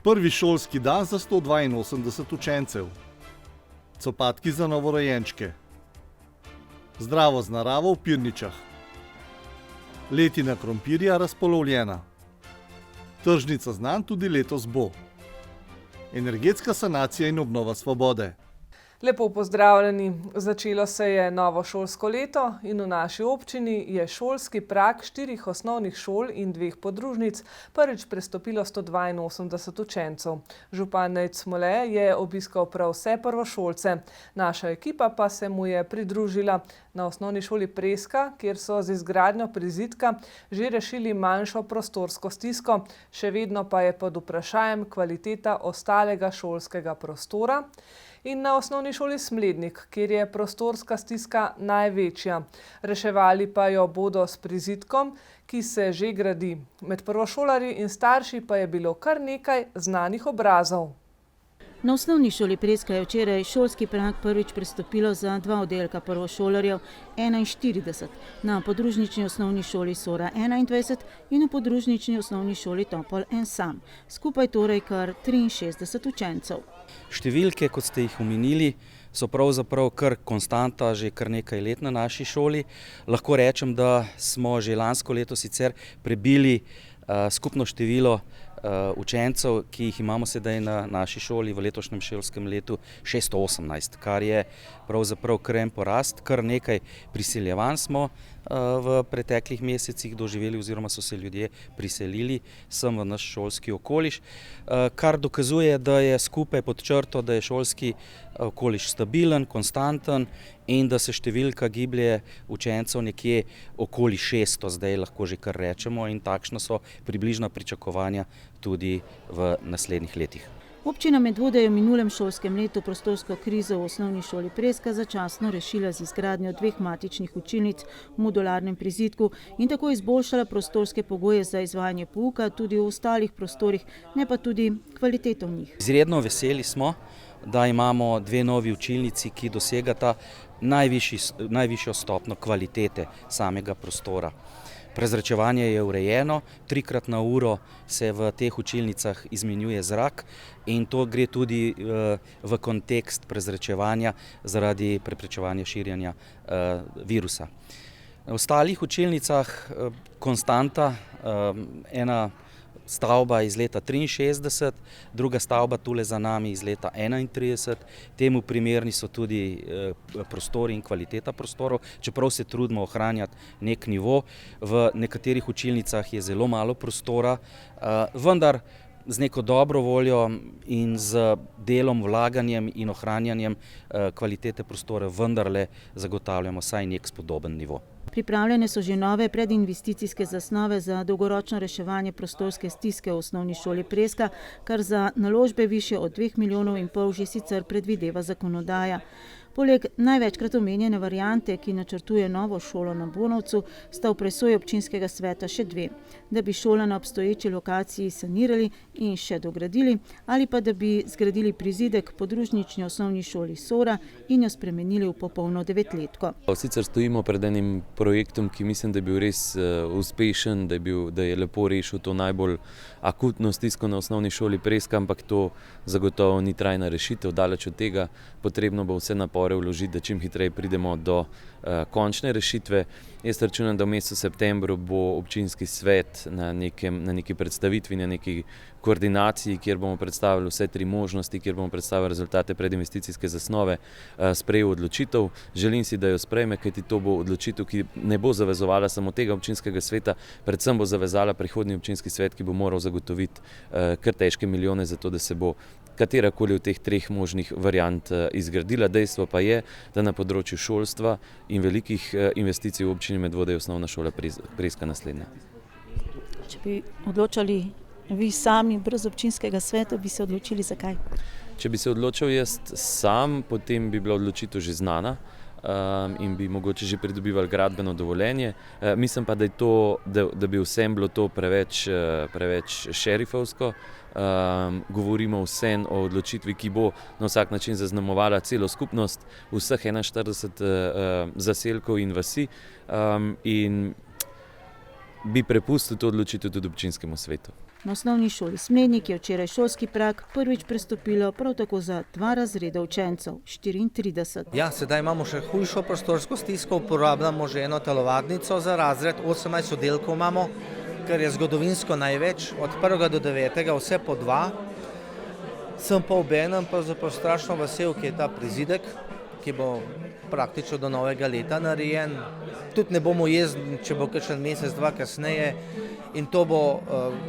Prvi šolski dan za 182 učencev. Copatki za novorojenčke. Zdravo z naravo v Pirničah. Letina krompirja razpolovljena. Tržnica znanj tudi letos bo. Energetska sanacija in obnova Svobode. Lepo pozdravljeni. Začelo se je novo šolsko leto in v naši občini je šolski prag 4 osnovnih šol in 2 podružnic prvič prestopilo 182 učencev. Župan Nejc Smole je obiskal prav vse prvošolce. Naša ekipa pa se mu je pridružila na osnovni šoli Preska, kjer so z izgradnjo prizidka že rešili manjšo prostorsko stisko, še vedno pa je pod vprašanjem kvaliteta ostalega šolskega prostora. In na osnovni šoli Smlednik, kjer je prostorska stiska največja. Reševali pa jo bodo s prizidkom, ki se že gradi. Med prvošolarji in starši pa je bilo kar nekaj znanih obrazov. Na osnovni šoli Preska je včeraj šolski prag prvič prestopilo za 2 oddelka prvošolarjev 41, na podružnični osnovni šoli Sora 21 in v podružnični osnovni šoli Topol en sam. Skupaj torej kar 63 učencev. Številke, kot ste jih omenili, so pravzaprav kar konstanta že kar nekaj let na naši šoli. Lahko rečem, da smo že lansko leto sicer prebili skupno število učencev, ki jih imamo sedaj na naši šoli v letošnjem šolskem letu 618, kar je pravzaprav kar en porast. Kar nekaj priseljevanj smo v preteklih mesecih doživeli oziroma so se ljudje priselili sem v naš šolski okoliš, kar dokazuje, da je skupaj pod črto, da je šolski okoliš stabilen, konstanten in da se številka giblje učencev nekje okoli 600, zdaj lahko že kar rečemo, in takšna so približna pričakovanja tudi v naslednjih letih. Občina Medvode je v minulem šolskem letu prostorsko krizo v osnovni šoli Preska začasno rešila z izgradnjo 2 matičnih učilnic v modularnem prizidku in tako izboljšala prostorske pogoje za izvajanje pouka tudi v ostalih prostorih, ne pa tudi kvaliteto v njih. Izredno veseli smo, da imamo 2 novi učilnici, ki dosegata najvišjo stopnjo kvalitete samega prostora. Prezračevanje je urejeno, 3-krat na uro se v teh učilnicah izmenjuje zrak in to gre tudi v kontekst prezračevanja zaradi preprečevanja širjenja virusa. V ostalih učilnicah konstanta, ena stavba iz leta 63, druga stavba tule za nami iz leta 31. Temu primerni so tudi prostori in kvaliteta prostorov, čeprav se trudimo ohranjati nek nivo. V nekaterih učilnicah je zelo malo prostora, vendar z neko dobro voljo in z delom, vlaganjem in ohranjanjem kvalitete prostora vendarle zagotavljamo vsaj nek spodoben nivo. Pripravljene so že nove predinvesticijske zasnove za dolgoročno reševanje prostorske stiske v osnovni šoli Preska, kar za naložbe višje od 2,5 milijona že sicer predvideva zakonodaja. Poleg največkrat omenjene variante, ki načrtuje novo šolo na Bonovcu, sta v presoji občinskega sveta še 2. Da bi šolo na obstoječi lokaciji sanirali in še dogradili, ali pa da bi zgradili prizidek podružnični osnovni šoli Sora in jo spremenili v popolno 9-letko. Sicer stojimo pred enim projektom, ki mislim, da je bil res uspešen, da je lepo rešil to najbolj akutno stisko na osnovni šoli Preska, ampak to zagotovo ni trajna rešitev, daleč od tega. Potrebno bo vse napore vložiti, da čim hitreje pridemo do končne rešitve. Jaz računam, da v mesecu septembru bo občinski svet na neki predstavitvi, na neki koordinaciji, kjer bomo predstavili vse 3 možnosti, kjer bomo predstavili rezultate predinvesticijske zasnove, sprejel odločitev. Želim si, da jo sprejme, kajti to bo odločitev, ki ne bo zavezovala samo tega občinskega sveta, predvsem bo zavezala prihodnji občinski svet, ki bo moral zagotoviti kar težke milijone za to, da se bo katerakoli od teh 3 možnih variant izgradila. Dejstvo pa je, da na področju šolstva in velikih investicij v občini Medvode je osnovna šola Preska naslednja. Če bi odločali vi sami brez občinskega sveta, bi se odločili zakaj? Če bi se odločil jaz sam, potem bi bila odločitev že znana in bi mogoče že pridobivali gradbeno dovoljenje. Mislim pa, da bi vsem bilo to preveč šerifovsko. Govorimo vsem o odločitvi, ki bo na vsak način zaznamovala celo skupnost, vseh 41 zaselkov in vasi, in bi prepustil to odločitev tudi občinskemu svetu. Na osnovni šoli Smlednik je včeraj šolski prag prvič prestopilo prav tako za 2 razreda učencev, 34. Ja, sedaj imamo še hujšo prostorsko stisko, uporabljamo že eno telovadnico za razred, 18 oddelkov imamo, kar je zgodovinsko največ, od 1. do 9. vse po 2. Sem pa obenem pravzaprav strašno vesel, ki je ta prizidek, ki bo praktično do novega leta narejen. Tudi ne bomo jezni, če bo kakšen mesec, 2 kasneje, in to bo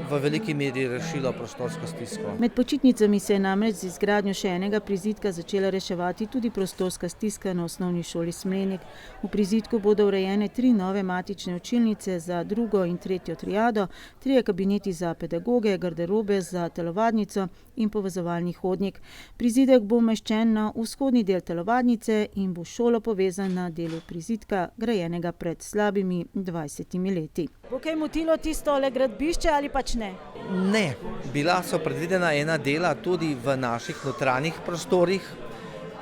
v veliki meri rešilo prostorsko stisko. Med počitnicami se je namreč z izgradnjo še enega prizidka začela reševati tudi prostorska stiska na osnovni šoli Smlednik. V prizidku bodo urejene 3 nove matične učilnice za 2. in 3. triado, 3 kabineti za pedagoge, garderobe za telovadnico in povezovalni hodnik. Prizidek bo umeščen na vzhodni del telovadnice in bo šolo povezan na delu prizidka, grajenega pred slabimi 20 leti. Bo kaj motilo tistole gradbišče ali pač ne? Ne, bila so predvidena ena dela tudi v naših notranjih prostorih,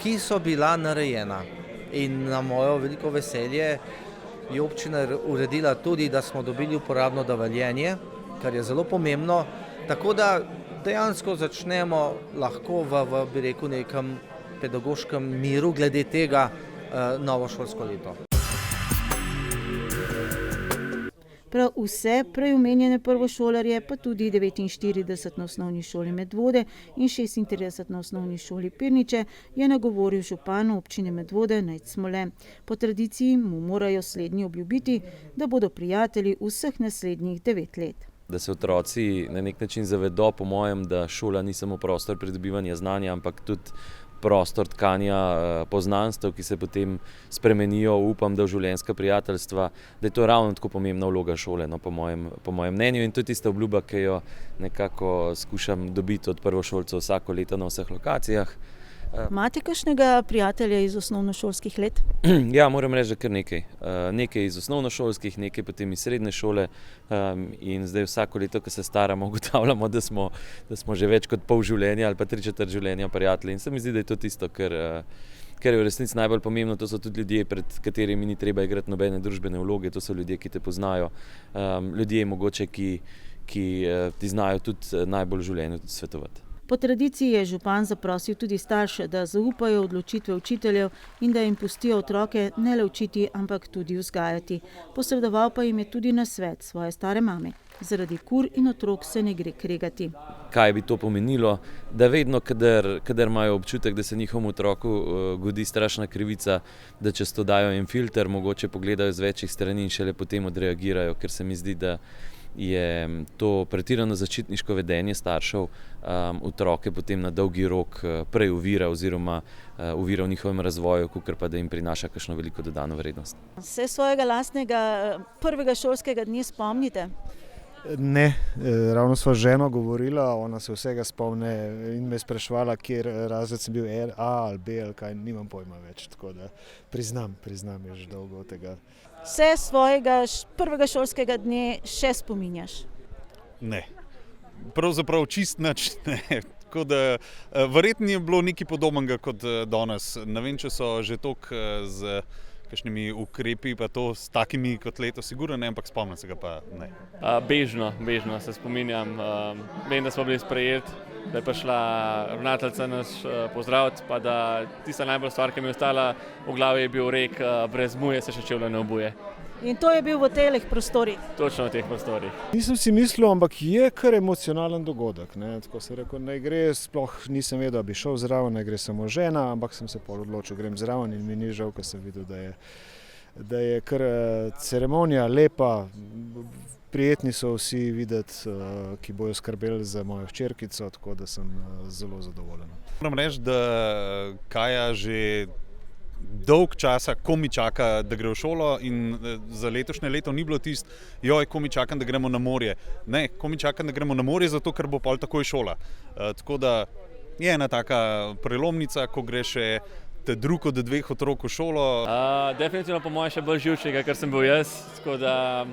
ki so bila narejena. In na mojo veliko veselje je občina uredila tudi, da smo dobili uporabno dovoljenje, kar je zelo pomembno, tako da dejansko začnemo lahko v bi rekel, nekem pedagoškem miru glede tega novo šolsko leto. Prav vse prej omenjene prvošolarje, pa tudi 49 na osnovni šoli Medvode in 36 na osnovni šoli Pirniče, je nagovoril župan občine Medvode Nejc Smole. Po tradiciji mu morajo slednji obljubiti, da bodo prijatelji vseh naslednjih 9 let. Da se otroci na nek način zavedo, po mojem, da šola ni samo prostor pridobivanja znanja, ampak tudi prostor tkanja poznanstev, ki se potem spremenijo, upam, da v življenjska prijateljstva, da je to ravno tako pomembna vloga šole, no, po mojem mnenju. In to je tista obljuba, ki jo nekako skušam dobiti od prvošolcev vsako leto na vseh lokacijah. Imate kakšnega prijatelja iz osnovnošolskih let? Ja, moram reči, da kar nekaj. Nekaj iz osnovnošolskih, nekaj potem iz srednje šole in zdaj vsako leto, ko se staramo, ugotavljamo, da smo že več kot pol življenja ali pa 3/4 življenja prijatelji. In se mi zdi, da je to tisto, kar je v resnici najbolj pomembno. To so tudi ljudje, pred katerimi ni treba igrati nobene družbene vloge, to so ljudje, ki te poznajo, ljudje mogoče, ki ti znajo tudi najbolj v življenju svetovati. Po tradiciji je župan zaprosil tudi starše, da zaupajo odločitve učiteljev in da jim pustijo otroke ne le učiti, ampak tudi vzgajati. Posredoval pa jim je tudi nasvet svoje stare mame. Zaradi kur in otrok se ne gre kregati. Kaj bi to pomenilo? Da vedno, kadar imajo občutek, da se njihovemu otroku godi strašna krivica, da čez to dajo en filter, mogoče pogledajo z večjih strani in šele potem odreagirajo, ker se mi zdi, da je to pretirano zaščitniško vedenje staršev otroke potem na dolgi rok prej ovira oziroma ovira v njihovem razvoju, kakor pa da jim prinaša kakšno veliko dodano vrednost. Se svojega lastnega prvega šolskega dne spomnite? Ne, ravno sva z ženo govorila, ona se vsega spomne in me spraševala, kjer razred sem bil, A ali B ali kaj, nimam pojma več, tako da priznam je že dolgo tega. Se svojega prvega šolskega dne še spominjaš? Ne, pravzaprav čist nič ne. Tako da verjetno je bilo nekaj podobnega kot danes. Ne vem, če so že toliko z kakšnimi ukrepi, pa to s takimi kot leto, sigurno ne, ampak spomnim se ga pa ne. Bežno se spominjam. Vem, da smo bili sprejeti, da je prišla ravnateljica nas pozdraviti, pa da tista najbolj stvar, ki mi je ostala v glavi, je bil rek, brez muje se še čevlja ne obuje. In to je bil v teh prostorih? Točno v teh prostorih. Nisem si mislil, ampak je kar emocionalen dogodek. Tako se rekel, ne gre, sploh nisem vedel, da bi šel zraven, ne gre samo žena, ampak sem se pol odločil, grem zraven in mi ni žal, ker sem videl, da je kar ceremonija lepa. Prijetni so vsi videti, ki bojo skrbeli za mojo hčerkico, tako da sem zelo zadovoljen. Moram reči, da Kaja že dolg časa komi čaka, da gre v šolo in za letošnje leto ni bilo tisto, joj, komi čakam, da gremo na morje. Ne, komi čakam, da gremo na morje, zato ker bo pol takoj šola. Tako da je ena taka prelomnica, ko gre še drug od 2 otrok v šolo. Definitivno po mojem še bolj živčnega, kar sem bil jaz, tako da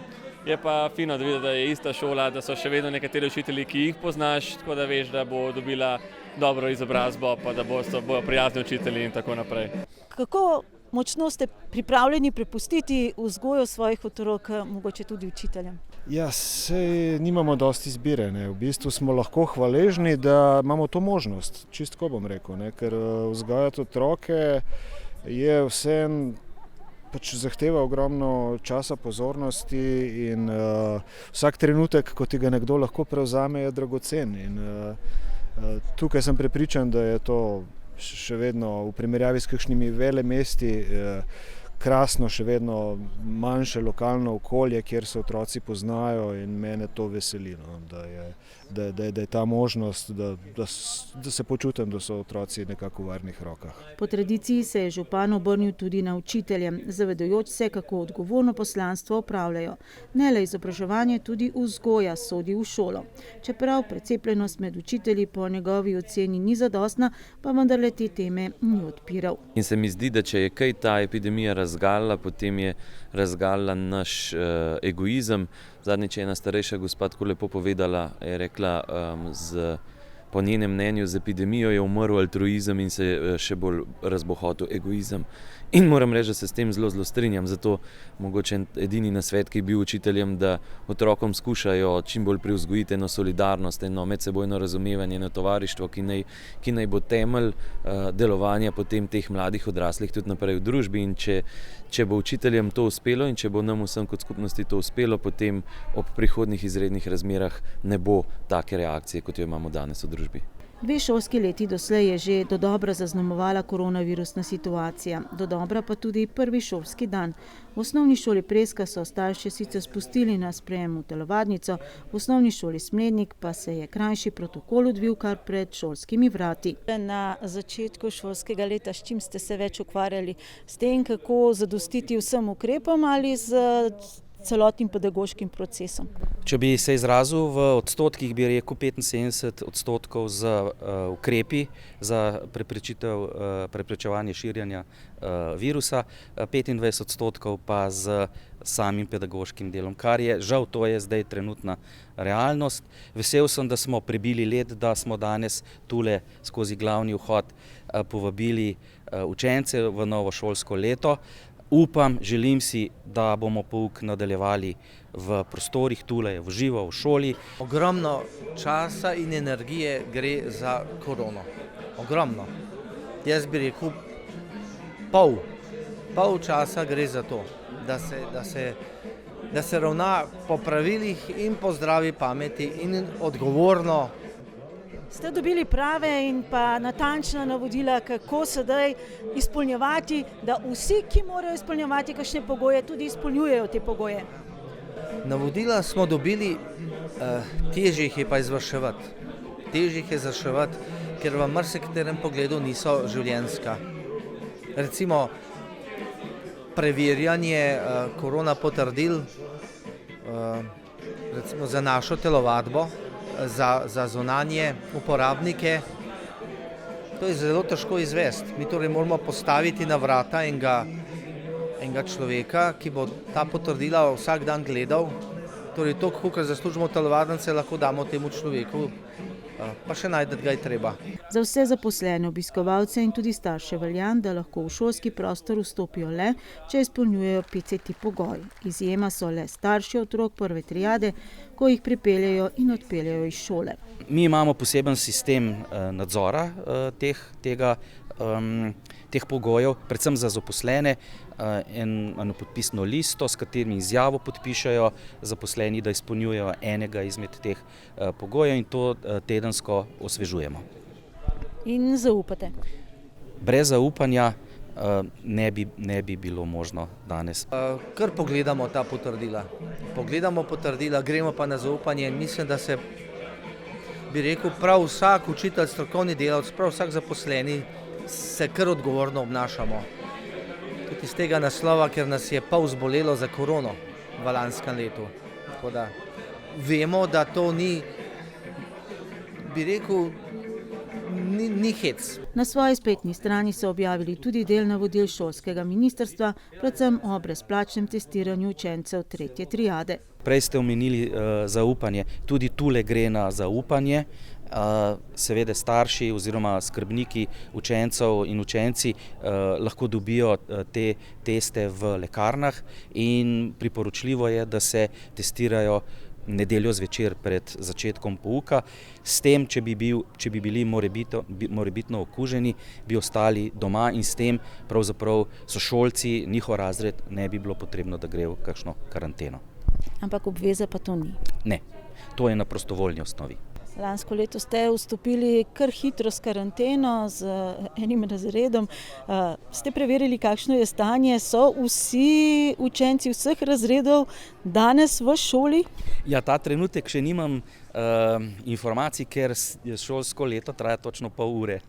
je pa fino, da vidiš, da je ista šola, da so še vedno nekateri učitelji, ki jih poznaš, tako da veš, da bo dobila dobro izobrazbo, pa da bodo prijazni učitelji in tako naprej. Kako močno ste pripravljeni prepustiti vzgojo svojih otrok, mogoče tudi učiteljem? Ja, sej nimamo dosti izbire, ne. V bistvu smo lahko hvaležni, da imamo to možnost, čistko bom rekel, ne. Ker vzgajati otroke je vseeno pač zahteva ogromno časa, pozornosti in vsak trenutek, ko ti ga nekdo lahko prevzame, je dragocen. In tukaj sem prepričan, da je to še vedno v primerjavi s kakšnimi velemesti krasno, še vedno manjše lokalno okolje, kjer se otroci poznajo in mene to veseli, no, da je ta možnost, da se počutim, da so otroci nekako v varnih rokah. Po tradiciji se je župan obrnil tudi na učitelje, zavedajoč se, kako odgovorno poslanstvo opravljajo. Ne le izobraževanje, tudi vzgoja sodi v šolo. Čeprav precepljenost med učitelji po njegovi oceni ni zadostna, pa vendarle te teme ni odpiral. In se mi zdi, da če je kaj ta epidemija razgalila, potem je razgalila naš egoizem. Zadnjič je ena starejša gospa tako lepo povedala, je rekla, po njenem mnenju z epidemijo je umrl altruizem in se je še bolj razbohotil egoizem. In moram reči, da se s tem zelo strinjam, zato mogoče edini nasvet, ki je bil učiteljem, da otrokom skušajo čim bolj privzgojiti eno solidarnost, eno medsebojno razumevanje, eno tovarištvo, ki naj bo temelj delovanja potem teh mladih odraslih tudi naprej v družbi. In če bo učiteljem to uspelo in če bo nam vsem kot skupnosti to uspelo, potem ob prihodnjih izrednih razmerah ne bo take reakcije, kot jo imamo danes v družbi. 2 šolski leti doslej je že dodobra zaznamovala koronavirusna situacija, dodobra pa tudi prvi šolski dan. V osnovni šoli Preska so starše sicer spustili na sprejem v telovadnico, v osnovni šoli Smlednik pa se je krajši protokol odvil kar pred šolskimi vrati. Na začetku šolskega leta, s čim ste se več ukvarjali? S tem, kako zadostiti vsem ukrepom ali z celotnim pedagoškim procesom? Če bi se izrazil v odstotkih, bi rekel 75% z ukrepi za preprečevanje širjenja virusa, 25% pa z samim pedagoškim delom, kar je, žal, to je zdaj trenutna realnost. Vesel sem, da smo prebili led, da smo danes tule skozi glavni vhod povabili učence v novo šolsko leto. Upam, želim si, da bomo pouk nadaljevali v prostorih tule, v živo, v šoli. Ogromno časa in energije gre za korono. Ogromno. Jaz bi rekel, pol časa gre za to, da se ravna po pravilih in po zdravi pameti in odgovorno. Ste dobili prave in pa natančna navodila, kako sedaj izpolnjevati, da vsi, ki morajo izpolnjevati kakšne pogoje, tudi izpolnjujejo te pogoje? Navodila smo dobili, težje jih je pa izvrševati. Težje jih je izvrševati, ker v marsikaterem pogledu niso življenjska. Recimo preverjanje korona potrdil recimo za našo telovadbo, za zunanje uporabnike, to je zelo težko izvesti. Mi torej moramo postaviti na vrata enega človeka, ki bo ta potrdila vsak dan gledal. Torej to, kolikor zaslužimo telovadnice, lahko damo temu človeku, pa še najdeti ga je treba. Za vse zaposlene, obiskovalce in tudi starše velja, da lahko v šolski prostor vstopijo le, če izpolnjujejo PCT pogoj. Izjema so le starši otrok prve triade, ko jih pripeljejo in odpeljejo iz šole. Mi imamo poseben sistem nadzora teh pogojev, predvsem za zaposlene, eno podpisno listo, s katerimi izjavo podpišajo zaposleni, da izpolnjujejo enega izmed teh pogojev in to tedensko osvežujemo. In zaupate? Brez zaupanja ne bi bilo možno danes. Kar pogledamo ta potrdila. Pogledamo potrdila, gremo pa na zaupanje. Mislim, da se, bi rekel, prav vsak učitelj, strokovni delavec, prav vsak zaposleni se kar odgovorno obnašamo. Tudi iz tega naslova, ker nas je pol zbolelo za korono v lanskem letu. Tako da vemo, da to ni, bi rekel, ni hec. Na svoji spletni strani so objavili tudi del navodil šolskega ministrstva, predvsem o brezplačnem testiranju učencev tretje triade. Prej ste omenili zaupanje, tudi tule gre na zaupanje. Seveda starši oziroma skrbniki učencev in učenci lahko dobijo te teste v lekarnah in priporočljivo je, da se testirajo nedeljo zvečer pred začetkom pouka. S tem, če bi bili morebitno okuženi, bi ostali doma in s tem pravzaprav sošolci, njihov razred ne bi bilo potrebno, da grejo v kakšno karanteno. Ampak obveza pa to ni. Ne, to je na prostovoljni osnovi. Lansko leto ste vstopili kar hitro s karanteno, z enim razredom. Ste preverili, kakšno je stanje? So vsi učenci vseh razredov danes v šoli? Ja, ta trenutek še nimam informacij, ker šolsko leto traja točno pol ure.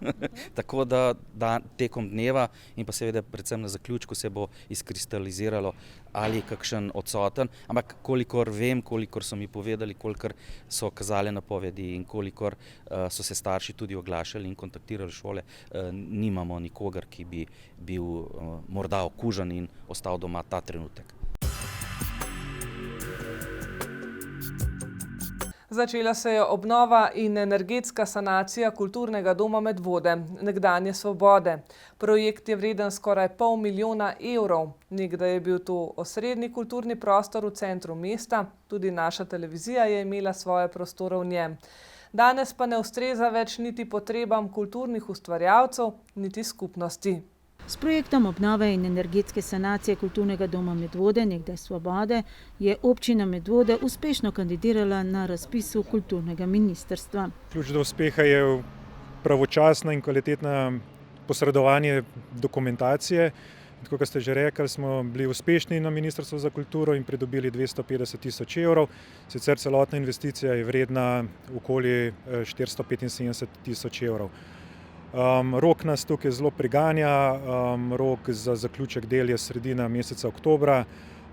Tako da tekom dneva in pa seveda predvsem na zaključku se bo izkristaliziralo, ali kakšen odsoten, ampak kolikor vem, kolikor so mi povedali, kolikor so kazale napovedi in kolikor so se starši tudi oglašali in kontaktirali šole, nimamo nikogar, ki bi bil morda okužen in ostal doma ta trenutek. Začela se je obnova in energetska sanacija kulturnega doma Medvode, nekdanje Svobode. Projekt je vreden skoraj $500 000. Nekdaj je bil to osrednji kulturni prostor v centru mesta, tudi naša televizija je imela svoje prostore v njem. Danes pa ne ustreza več niti potrebam kulturnih ustvarjalcev, niti skupnosti. S projektom obnove in energetske sanacije kulturnega doma Medvode, nekdaj Svobode, je občina Medvode uspešno kandidirala na razpisu kulturnega ministrstva. Ključ do uspeha je pravočasno in kvalitetno posredovanje dokumentacije. Tako kot ste že rekli, smo bili uspešni na Ministrstvu za kulturo in pridobili 250 000 €. Sicer celotna investicija je vredna okoli 475 000 €. Rok nas tukaj zelo priganja, rok za zaključek del je sredina meseca oktobra,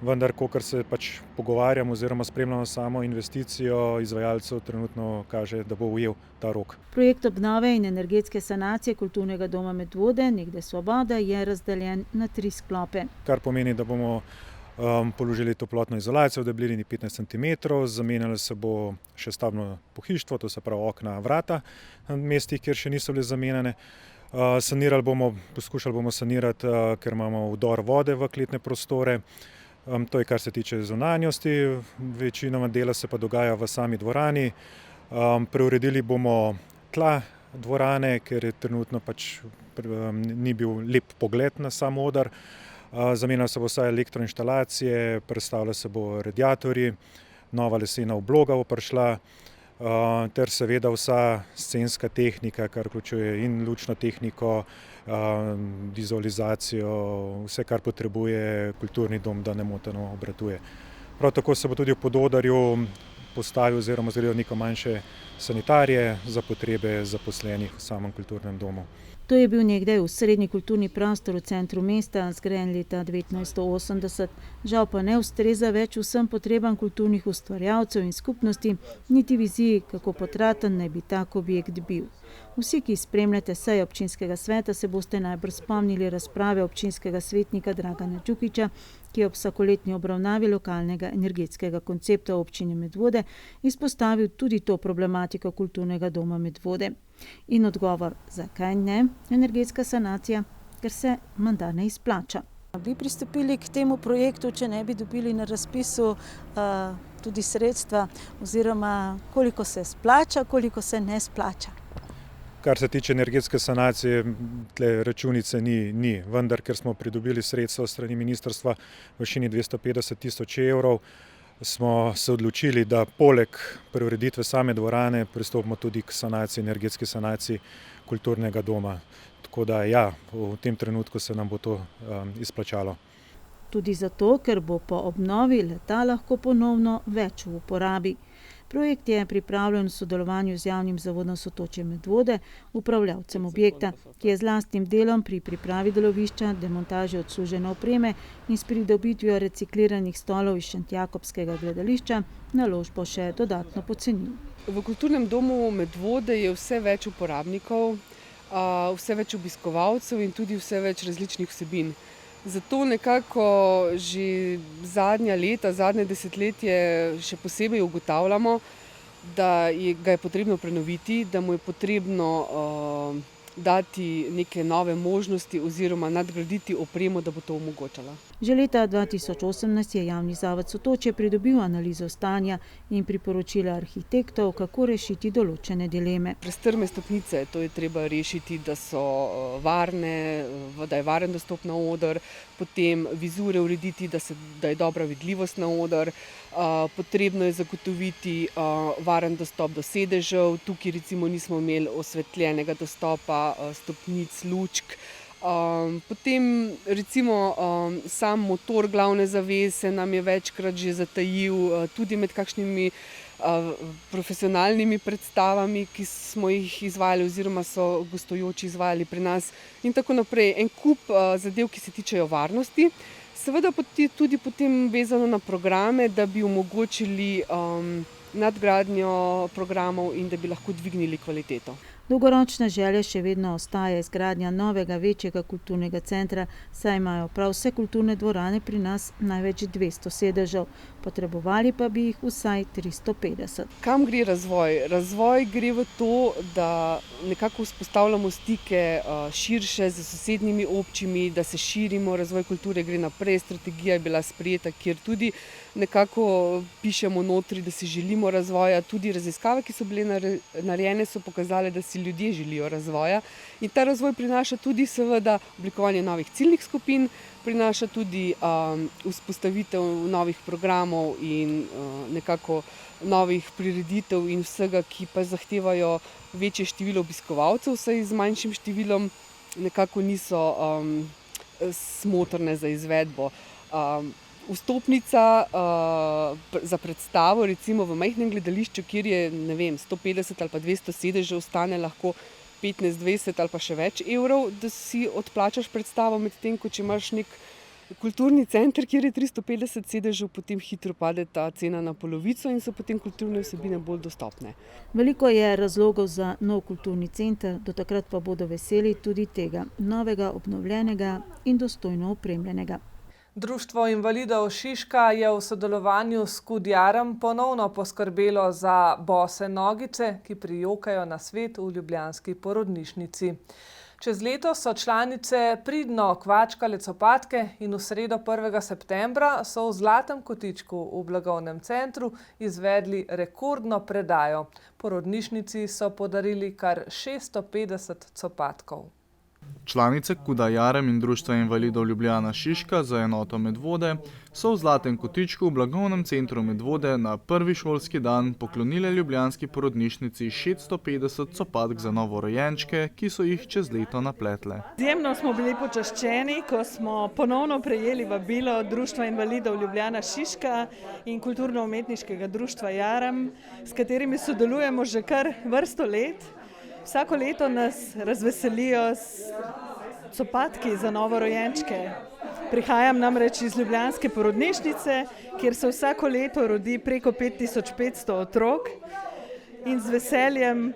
vendar, kolikor se pač pogovarjamo oziroma spremljamo samo investicijo, izvajalcev trenutno kaže, da bo ujel ta rok. Projekt obnove in energetske sanacije kulturnega doma Medvode, nekdaj Svoboda, je razdeljen na 3 sklope. Kar pomeni, da bomo položili toplotno izolacijo v debelini 15 cm, zamenjalo se bo še stavbno pohištvo, to se pravi okna, vrata na mestih, kjer še niso bile zamenjane. Poskušali bomo sanirati, ker imamo vdor vode v kletne prostore. To je kar se tiče zunanjosti, večinoma dela se pa dogaja v sami dvorani. Preuredili bomo tla dvorane, ker je trenutno pač ni bil lep pogled na sam oder. Zamenjala se bo vsa elektroinštalacije, prestavlja se bo radiatorji, nova lesena obloga bo prišla, ter seveda vsa scenska tehnika, kar vključuje in lučno tehniko, vizualizacijo, vse, kar potrebuje kulturni dom, da nemoteno obratuje. Prav tako se bo tudi v Pododarju postavil oziroma zgradil neko manjše sanitarije za potrebe zaposlenih v samem kulturnem domu. To je bil nekdaj osrednji kulturni prostor v centru mesta, zgrajen leta 1980. Žal pa ne ustreza več vsem potrebam kulturnih ustvarjalcev in skupnosti, niti viziji, kako potraten naj bi tak objekt bil. Vsi, ki spremljate seje občinskega sveta, se boste najbrž spomnili razprave občinskega svetnika Dragana Đukića, ki je ob vsakoletni obravnavi lokalnega energetskega koncepta občine Medvode izpostavil tudi to problematiko kulturnega doma Medvode. In odgovor, zakaj ne energetska sanacija, ker se menda ne izplača. Bi pristopili k temu projektu, če ne bi dobili na razpisu tudi sredstva, oziroma koliko se splača, koliko se ne splača? Kar se tiče energetske sanacije, tle računice ni, vendar, ker smo pridobili sredstva strani ministrstva v višini 250 000 €, smo se odločili, da poleg preureditve same dvorane pristopimo tudi k energetski sanaciji kulturnega doma. Tako da ja, v tem trenutku se nam bo to izplačalo. Tudi zato, ker bo po obnovi leta lahko ponovno več v uporabi. Projekt je pripravljen v sodelovanju z javnim zavodom Sotočje Medvode, upravljavcem objekta, ki je z lastnim delom pri pripravi delovišča, demontaži odslužene opreme in s pridobitvijo recikliranih stolov iz Šentjakobskega gledališča naložbo še dodatno pocenil. V kulturnem domu Medvode je vse več uporabnikov, vse več obiskovalcev in tudi vse več različnih vsebin. Zato nekako že zadnja leta, zadnje desetletje še posebej ugotavljamo, da ga je potrebno prenoviti, da mu je potrebno dati neke nove možnosti oziroma nadgraditi opremo, da bo to omogočala. Že leta 2018 je javni zavod Sotočje pridobil analizo stanja in priporočila arhitektov, kako rešiti določene dileme. Prestrme stopnice, to je treba rešiti, da so varne, da je varen dostop na oder, potem vizure urediti, da je dobra vidljivost na oder. Potrebno je zagotoviti varen dostop do sedežev, tukaj recimo nismo imeli osvetljenega dostopa stopnic, lučk. Potem recimo sam motor glavne zavese nam je večkrat že zatajil, tudi med kakšnimi profesionalnimi predstavami, ki smo jih izvajali oziroma so gostujoči izvajali pri nas in tako naprej. En kup zadev, ki se tičejo varnosti. Seveda tudi potem vezano na programe, da bi omogočili nadgradnjo programov in da bi lahko dvignili kvaliteto. Dolgoročna želja še vedno ostaja izgradnja novega večjega kulturnega centra, saj imajo prav vse kulturne dvorane pri nas največ 200 sedežev, potrebovali pa bi jih vsaj 350. Kam gre razvoj? Razvoj gre v to, da nekako vzpostavljamo stike širše z sosednjimi občinami, da se širimo, razvoj kulture gre naprej, strategija je bila sprejeta, kjer tudi nekako pišemo notri, da si želimo razvoja, tudi raziskave, ki so bile narejene, so pokazale, da si ljudje želijo razvoja in ta razvoj prinaša tudi seveda oblikovanje novih ciljnih skupin, prinaša tudi vzpostavitev novih programov in nekako novih prireditev in vsega, ki pa zahtevajo večje število obiskovalcev, vsaj z manjšim številom nekako niso smotrne za izvedbo. Vstopnica za predstavo recimo v majhnem gledališču, kjer je 150 ali pa 200 sedežev, stane lahko 15, 20 ali pa še več evrov, da si odplačaš predstavo, medtem ko če imaš nek kulturni center, kjer je 350 sedežev, potem hitro pade ta cena na polovico in so potem kulturne vsebine bolj dostopne. Veliko je razlogov za nov kulturni center, do takrat pa bodo veseli tudi tega novega, obnovljenega in dostojno opremljenega. Društvo invalidov Šiška je v sodelovanju s Kudjarem ponovno poskrbelo za bose nogice, ki prijokajo na svet v ljubljanski porodnišnici. Čez leto so članice pridno kvačkale copatke in v sredo 1. septembra so v Zlatem kotičku v blagovnem centru izvedli rekordno predajo. Porodnišnici so podarili kar 650 copatkov. Članice Kuda Jarem in Društva invalidov Ljubljana Šiška za enoto Medvode so v Zlatem kotičku v blagovnem centru Medvode na prvi šolski dan poklonile ljubljanski porodnišnici 650 copatk za novorojenčke, ki so jih čez leto napletle. Izjemno smo bili počaščeni, ko smo ponovno prejeli vabilo Društva invalidov Ljubljana Šiška in Kulturno-umetniškega društva Jarem, s katerimi sodelujemo že kar vrsto let. Vsako leto nas razveselijo s copatki za novorojenčke. Prihajam namreč iz ljubljanske porodnišnice, kjer se vsako leto rodi preko 5500 otrok in z veseljem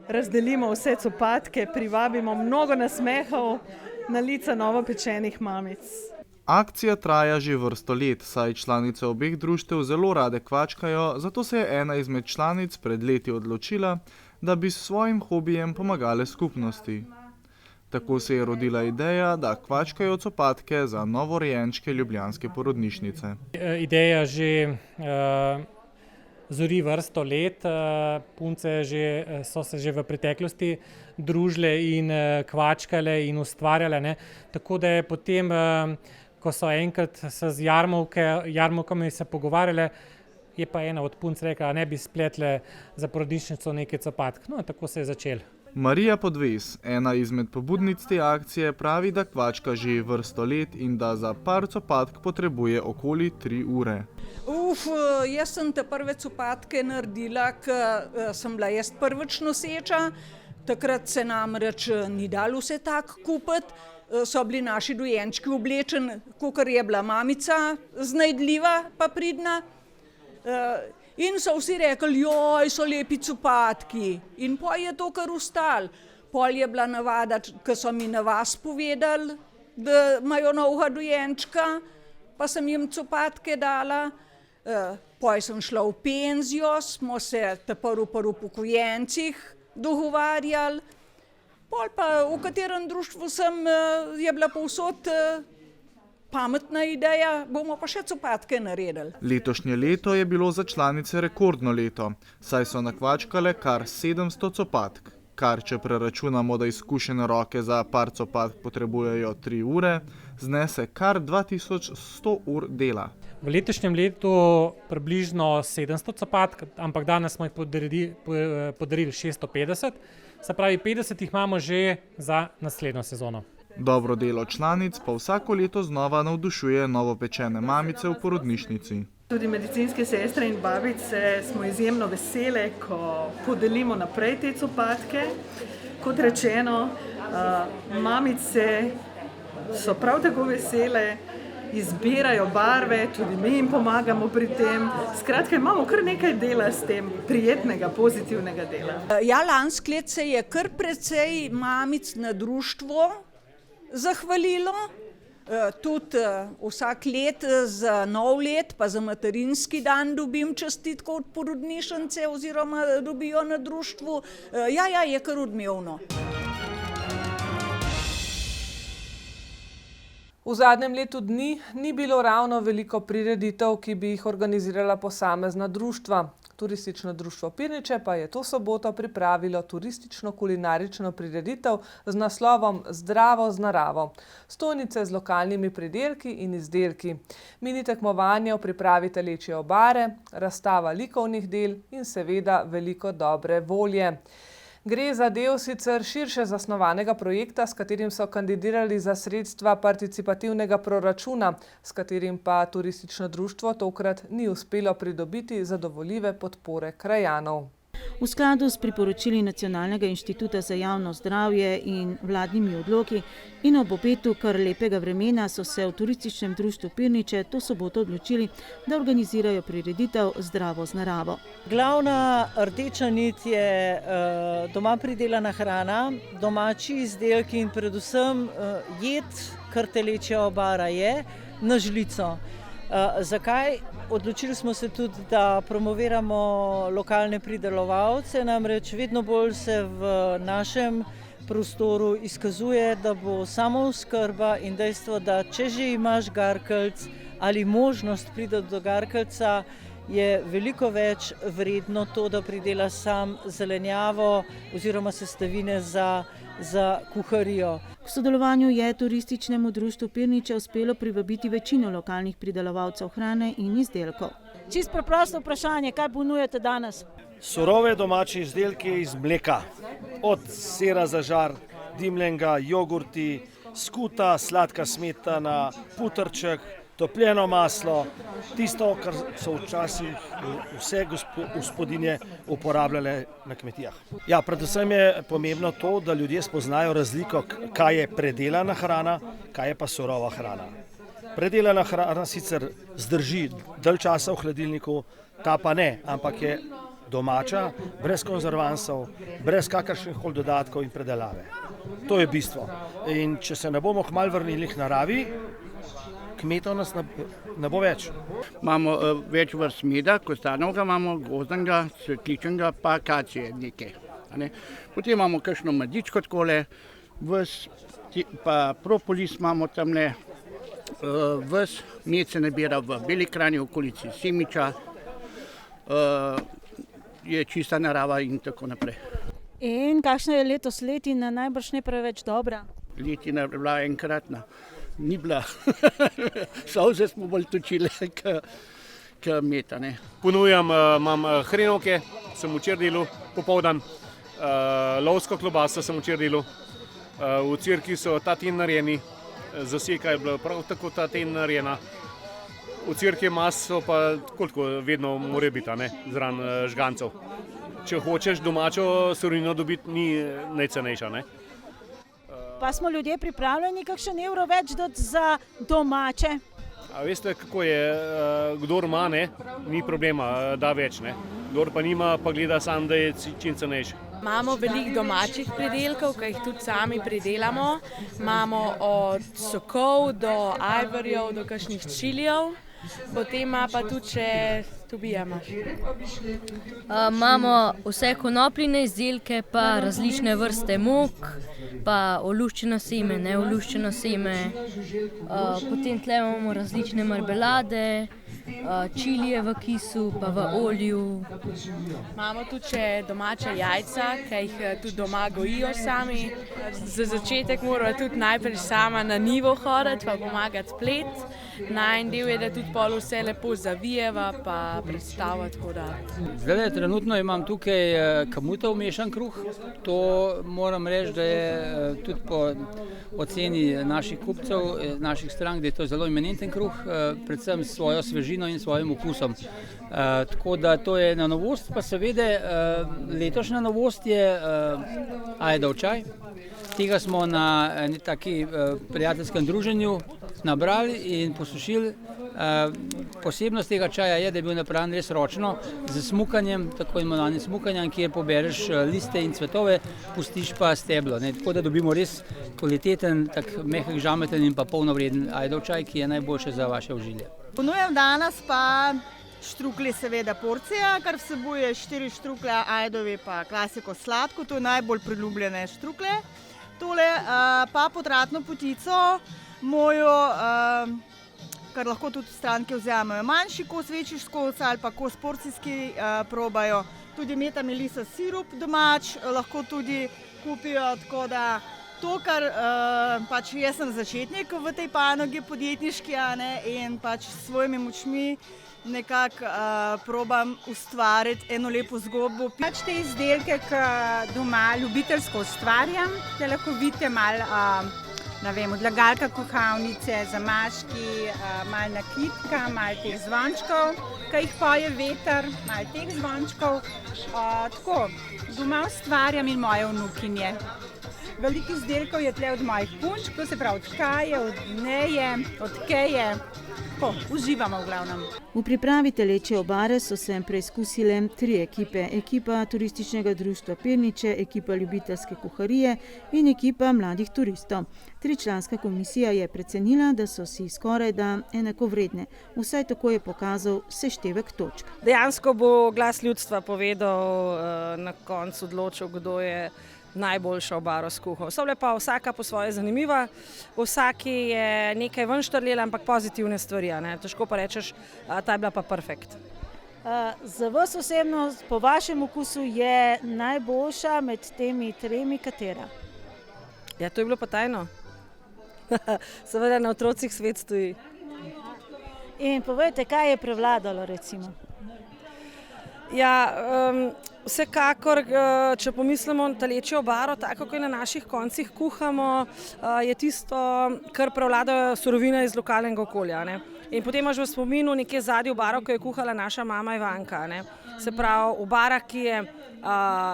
razdelimo vse copatke, privabimo mnogo nasmehov na lica novopečenih mamic. Akcija traja že vrsto let, saj članice obeh društev zelo rade kvačkajo, zato se je ena izmed članic pred leti odločila, da bi s svojim hobijem pomagale skupnosti. Tako se je rodila ideja, da kvačkajo copatke za novorojenčke ljubljanske porodnišnice. Ideja že zori vrsto let, punce so se že v preteklosti družile in kvačkale in ustvarjale, tako da je potem, ko so enkrat se z jarmovkami se pogovarjale, je pa ena od punc rekla, ne bi spletle za porodnišnico nekaj copatk. No, tako se je začelo. Marija Podves, ena izmed pobudnic te akcije, pravi, da kvačka že vrsto let in da za par copatk potrebuje okoli 3 ure. Jaz sem te prve copatke naredila, ko sem bila jaz prvič noseča. Takrat se namreč ni dalo vse tako kupiti. So bili naši dojenčki oblečeni, kakor je bila mamica znajdljiva pa pridna. In so vsi rekli, joj, so lepi copatki. In pol je to kar ostalo. Pol je bila navada, ko so mi na vas povedali, da imajo novega dojenčka, pa sem jim copatke dala. Poj sem šla v penzijo, smo se pri upokojencih dogovarjali, pol pa v katerem društvu sem, je bila povsod pametna ideja, bomo pa še copatke naredili. Letošnje leto je bilo za članice rekordno leto, saj so nakvačkale kar 700 copatk, kar če preračunamo, da izkušene roke za par copatk potrebujejo 3 ure, znese kar 2100 ur dela. V letošnjem letu približno 700 copatk, ampak danes smo jih podarili 650, se pravi 50 jih imamo že za naslednjo sezono. Dobro delo članic pa vsako leto znova navdušuje novopečene mamice v porodnišnici. Tudi medicinske sestre in babice smo izjemno vesele, ko podelimo naprej te copatke. Kot rečeno, mamice so prav tako vesele, izbirajo barve, tudi mi jim pomagamo pri tem. Skratka, imamo kar nekaj dela s tem, prijetnega, pozitivnega dela. Ja, lansko leto se je kar precej mamic na društvo zahvalilo. Tudi vsak let za nov let, pa za materinski dan dobim čestitko od porodnišnice oziroma dobijo na društvu. Ja, je kar odmevno. V zadnjem letu dni ni bilo ravno veliko prireditev, ki bi jih organizirala posamezna društva. Turistično društvo Pirniče pa je to soboto pripravilo turistično-kulinarično prireditev z naslovom Zdravo z naravo. Stojnice z lokalnimi pridelki in izdelki. Mini tekmovanje v pripravi telečje obare, razstava likovnih del in seveda veliko dobre volje. Gre za del sicer širše zasnovanega projekta, s katerim so kandidirali za sredstva participativnega proračuna, s katerim pa turistično društvo tokrat ni uspelo pridobiti zadovoljive podpore krajanov. V skladu s priporočili Nacionalnega inštituta za javno zdravje in vladnimi odloki in ob obetu kar lepega vremena so se v turističnem društvu Pirniče to soboto odločili, da organizirajo prireditev Zdravo z naravo. Glavna rdeča nit je doma pridelana hrana, domači izdelki in predvsem jed, kar telečja obara je, na žlico. Zakaj? Odločili smo se tudi, da promoviramo lokalne pridelovalce, namreč vedno bolj se v našem prostoru izkazuje, da bo samooskrba in dejstvo, da če že imaš garkeljc ali možnost priti do garkeljca, je veliko več vredno to, da pridela sam zelenjavo oziroma sestavine za kuharijo. V sodelovanju je turističnemu društvu Pirniče uspelo privabiti večino lokalnih pridelovalcev hrane in izdelkov. Čisto preprosto vprašanje, kaj ponujate danes? Surove domače izdelke iz mleka, od sira za žar, dimljenega, jogurti, skuta, sladka smetana, putrček, topljeno maslo, tisto, kar so včasih vse gospodinje uporabljale na kmetijah. Ja, predvsem je pomembno to, da ljudje spoznajo razliko, kaj je predelana hrana, kaj je pa surova hrana. Predelana hrana sicer zdrži dalj časa v hladilniku, ta pa ne, ampak je domača, brez konzervansov, brez kakršnih koli dodatkov in predelave. To je bistvo. In če se ne bomo kmalu vrnili k naravi, kmetov nas ne bo več. Imamo več vrst meda, kostanovega imamo, gozdnega, cvetličnega, pa akacije nekaj. Potem imamo kakšno madičko takole, pa propolis imamo tamle, ves med se nabira v Beli krajini, v okolici Semiča, je čista narava in tako naprej. In kakšna je letos letina, najbrž ne preveč dobra? Letina je bila enkratna. Ni bila. Solze smo bolj točili, k meta. Ponujam, imam hrenovke, sem včeraj delal popoldan, lovsko klobaso sem včeraj delal, v cirki so ta teden narejeni, zaseka je bila prav tako ta teden narejena. V cirki maso pa koliko vedno mora biti, zraven žgancev. Če hočeš domačo surovino dobiti, ni najcenejša, Pa smo ljudje pripravljeni kakšen evro več dati za domače? A veste, kako je, kdor ima, ni problema, da več. Kdor pa nima, pa gleda sam, da je čim cenejši. Imamo veliko domačih pridelkov, ki jih tudi sami pridelamo. Imamo od sokov do ajvarjev, do kakšnih čilijev. potem ima pa tudi še Tobija. Imamo vse konopljine izdelke, pa različne vrste mok, pa oluščeno seme, neoluščeno seme. Potem tle imamo različne marmelade, čilije v kisu, pa v olju. Imamo tudi še domača jajca, ki jih tudi doma gojijo sami. Za začetek morajo tudi najprej sama na njivo hoditi, pa pomagati plet. Najin del je, da tudi pol vse lepo zavijeva, pa predstaviti. Zdaj, trenutno imam tukaj kamutov mešan kruh. To moram reči, da je tudi po oceni naših kupcev, naših strank, da je to zelo imeniten kruh, predvsem s svojo svežino in svojim okusom. Tako da to je ena novost, pa seveda letošnja novost je ajdov čaj. Tega smo na eni taki prijateljskem druženju nabrali in posušili. Posebnost tega čaja je, da je bil napravljen res ročno, z smukanjem, tako imenovanim smukanjem, kjer pobereš liste in cvetove, pustiš pa steblo. Tako da dobimo res kvaliteten, tak mehek, žameten in pa polnovreden ajdov čaj, ki je najboljše za vaše užilje. Ponujem danes pa štrukli, seveda porcija, kar vsebuje 4 štrukle ajdovi pa klasiko sladko, to je najbolj priljubljene štrukle. Tole pa potratno potico mojo, kar lahko tudi stranke vzamejo manjši kos, večji kos ali pa kos porcijski probajo. Tudi meta melisa sirup domač lahko tudi kupijo, tako da to, kar pač jaz sem začetnik v tej panogi podjetniški, in pač s svojimi močmi nekako probam ustvariti eno lepo zgodbo. Pač te izdelke, ki doma ljubiteljsko ustvarjam, da lahko vidite malo, ne vem, odlagalka kuhalnice, zamaški, malo nakitka, malo teh zvončkov, ki jih poje veter, malo teh zvončkov. Tako, doma ustvarjam in moje vnukinje. Veliko izdelkov je tle od mojih punčk, to se pravi od Kaje, od Neje, od Keje. Tako, uživamo v glavnem. V pripravi telečje obare so se preizkusile 3 ekipe. Ekipa turističnega društva Pirniče, ekipa ljubiteljske kuharije in ekipa mladih turistov. 3-članska komisija je precenila, da so si skorajda enakovredne. Vsaj tako je pokazal seštevek točk. Dejansko bo glas ljudstva povedal, na koncu odločil, kdo je najboljša obaro skuhal. So bile pa vsaka po svoje zanimiva, vsaki je nekaj ven štrlela, ampak pozitivne stvari. Težko pa rečeš, ta je bila pa perfekt. Za vas osebno, po vašem okusu, je najboljša med temi 3 katera? Ja, to je bilo pa tajno. Seveda na otrocih svet stoji. In povejte, kaj je prevladalo recimo? Ja, vsekakor, če pomislimo na telečjo obaro, tako kot na naših koncih kuhamo, je tisto, kar prevladajo surovine iz lokalnega okolja. In potem imaš v spominu nekje zadnji obaro, ki je kuhala naša mama Ivanka. Se pravi, obara, ki je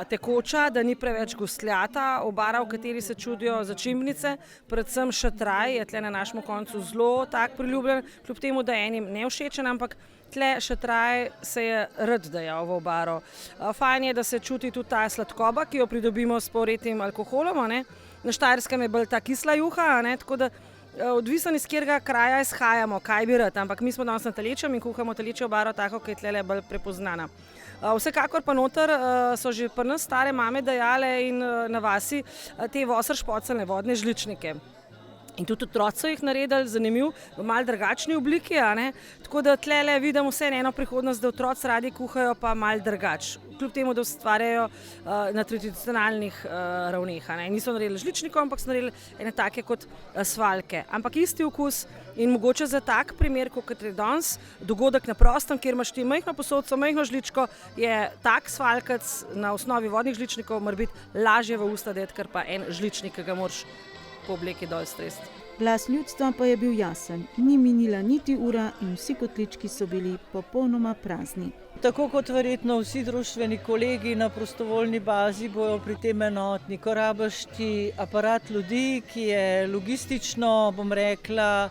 tekoča, da ni preveč gostljata, obara, v kateri se čudijo začimbnice, predvsem šatraj je tle na našem koncu zelo tak priljubljen, kljub temu, da je enim nevšečen, ampak tle šatraj se je rad dajal v obaro. Fajn je, da se čuti tudi ta sladkoba, ki jo pridobimo s povretnim alkoholom. Na Štajerskem je bolj ta kisla juha, tako da odvisno iz katerega kraja izhajamo, kaj bi rad, ampak mi smo danes na telečjem in kuhamo telečjo obaro tako, ki je tle bolj prepoznana. Vsekakor pa noter so že pri nas stare mame dajale in na vasi te vosr špocelne vodne žličnike. In tudi otroci so jih naredili, zanimiv, v malo drugačni obliki, tako da tlele vidim vseeno eno prihodnost, da otroci radi kuhajo pa malo drugače. Kljub temu, da ustvarjajo na tradicionalnih ravneh. Niso naredili žličnikov, ampak so naredili ene take kot svaljke. Ampak isti okus in mogoče za tak primer, kot je danes dogodek na prostem, kjer imaš ti majhno posodco, majhno žličko, je tak svaljkac na osnovi vodnih žličnikov mora biti lažje v usta dati, ker pa en žličnik, ki ga moraš po obleki dol stresti. Glas ljudstva pa je bil jasen. Ni minila niti ura in vsi kotlički so bili popolnoma prazni. Tako kot verjetno vsi društveni kolegi na prostovoljni bazi bojo pri tem enotni, ko rabiš ti aparat ljudi, ki je logistično, bom rekla,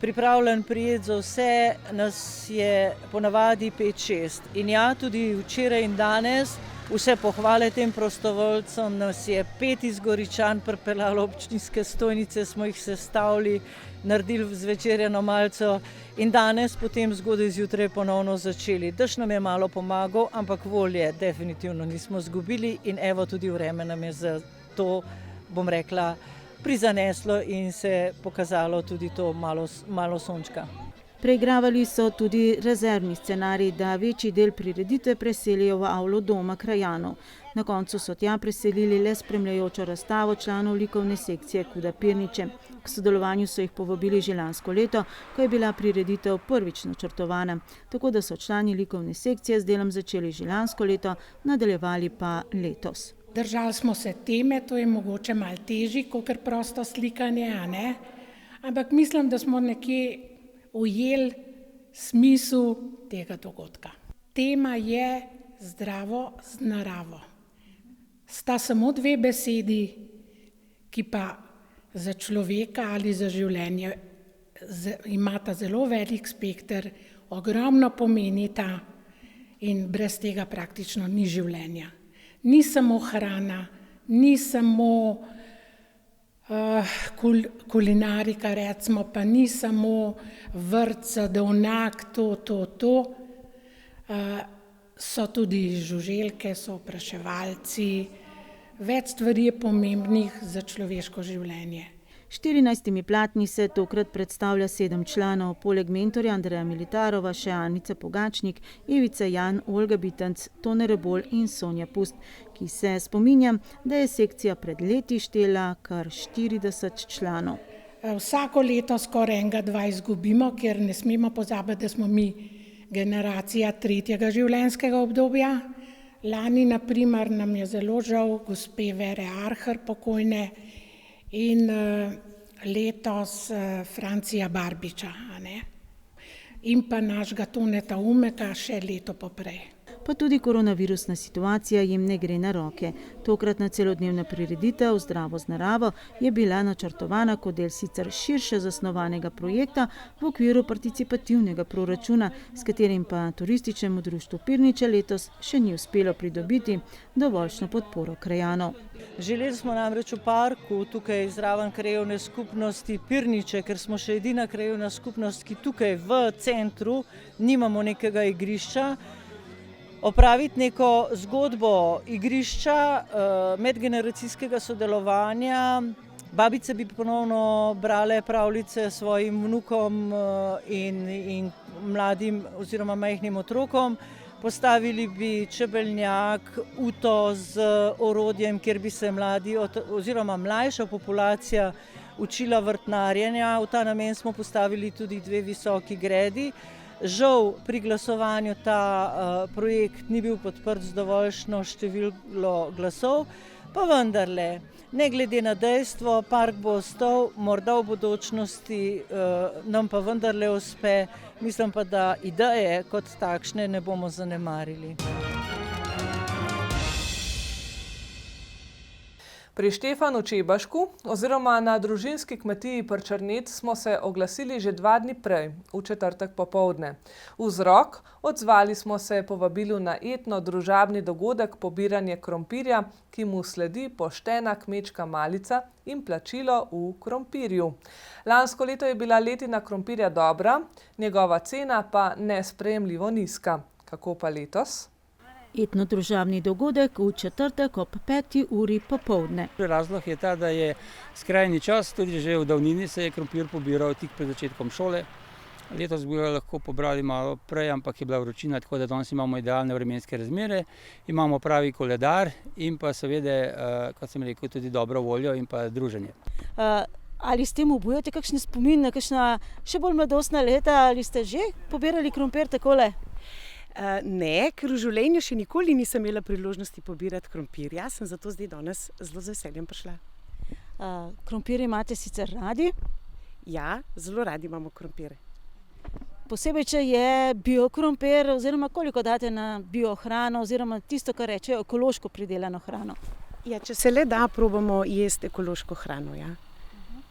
pripravljen prijeti za vse, nas je ponavadi 5-6. In ja, tudi včeraj in danes vse pohvale tem prostovoljcem, nas je 5 iz Goričan pripeljalo občinske stojnice, smo jih sestavili, naredili zvečerjeno malico in danes potem zgodaj zjutraj ponovno začeli. Dež nam je malo pomagal, ampak volje definitivno nismo izgubili in evo tudi vreme nam je za to, bom rekla, prizaneslo in se pokazalo tudi to malo sončka. Preigravali so tudi rezervni scenarij, da večji del prireditve preselijo v avlo doma krajanov. Na koncu so tja preselili le spremljajočo razstavo članov likovne sekcije Kuda Pirniče. K sodelovanju so jih povabili že lansko leto, ko je bila prireditev prvič načrtovana. Tako da so člani likovne sekcije z delom začeli že lansko leto, nadaljevali pa letos. Držali smo se teme, to je mogoče malo težje, kot prosto slikanje, a ne? Ampak mislim, da smo nekje ujeli smisel tega dogodka. Tema je zdravo z naravo. Sta samo 2 besedi, ki pa za človeka ali za življenje imata zelo velik spekter, ogromno pomenita in brez tega praktično ni življenja. Ni samo hrana, ni samo kulinarika, recimo, pa ni samo vrt, sadovnjak, to. So tudi žuželke, so opraševalci, več stvari je pomembnih za človeško življenje. 14 platni se tokrat predstavlja 7 članov, poleg mentorja Andreja Militarova še Anica Pogačnik, Ivica Jan, Olga Bitenc, Tone Rebolj in Sonja Pust, ki se spominja, da je sekcija pred leti štela kar 40 članov. Vsako leto skoraj 1-2 izgubimo, ker ne smemo pozabiti, da smo mi generacija 3. življenjskega obdobja. Lani, na primer, nam je zelo žal gospe Vere Arhar pokojne in letos Francija Barbiča, a ne? In pa našega Toneta Umeka še leto poprej. Pa tudi koronavirusna situacija jim ne gre na roke. Tokratna celodnevna prireditev Zdravo z naravo je bila načrtovana kot del sicer širše zasnovanega projekta v okviru participativnega proračuna, s katerim pa turističnemu društvu Pirniče letos še ni uspelo pridobiti dovoljšno podporo krajanov. Želeli smo namreč v parku, tukaj zraven krajevne skupnosti Pirniče, ker smo še edina krajevna skupnost, ki tukaj v centru nimamo nekega igrišča, opraviti neko zgodbo igrišča, medgeneracijskega sodelovanja. Babice bi ponovno brale pravljice svojim vnukom in mladim oziroma majhnim otrokom. Postavili bi čebeljak, uto z orodjem, kjer bi se mladi oziroma mlajša populacija učila vrtnarjenja. V ta namen smo postavili tudi 2 visoki gredi. Žal pri glasovanju ta projekt ni bil podprt z dovoljšno število glasov, pa vendarle, ne glede na dejstvo, park bo ostal, morda v bodočnosti nam pa vendarle uspe, mislim pa, da ideje kot takšne ne bomo zanemarili. Pri Štefanu Čebašku oziroma na družinski kmetiji Prčrnet smo se oglasili že 2 dni prej, v četrtek popoldne. Vzrok, odzvali smo se povabilu na etno-družabni dogodek pobiranje krompirja, ki mu sledi poštena kmečka malica in plačilo v krompirju. Lansko leto je bila letina krompirja dobra, njegova cena pa nesprejemljivo nizka. Kako pa letos? Etno-družabni dogodek v četrtek ob 5. uri popoldne. Razlog je ta, da je skrajni čas, tudi že v davnini se je krompir pobiral tik pred začetkom šole. Letos bi ga lahko pobrali malo prej, ampak je bila vročina, tako da danes imamo idealne vremenske razmere, imamo pravi koledar in pa seveda, kot sem rekel, tudi dobro voljo in pa druženje. Ali s tem obujate kakšne spomin na kakšna še bolj mladostna leta, ali ste že pobirali krompir takole? Ne, ker v življenju še nikoli nisem imela priložnosti pobirati krompirja, sem zato zdaj danes zelo z veseljem prišla. Krompir imate sicer radi? Ja, zelo radi imamo krompire. Posebej, če je biokrompir, oziroma koliko date na biohrano, oziroma tisto, kar rečejo ekološko pridelano hrano? Ja, če se le da, probamo jesti ekološko hrano, ja.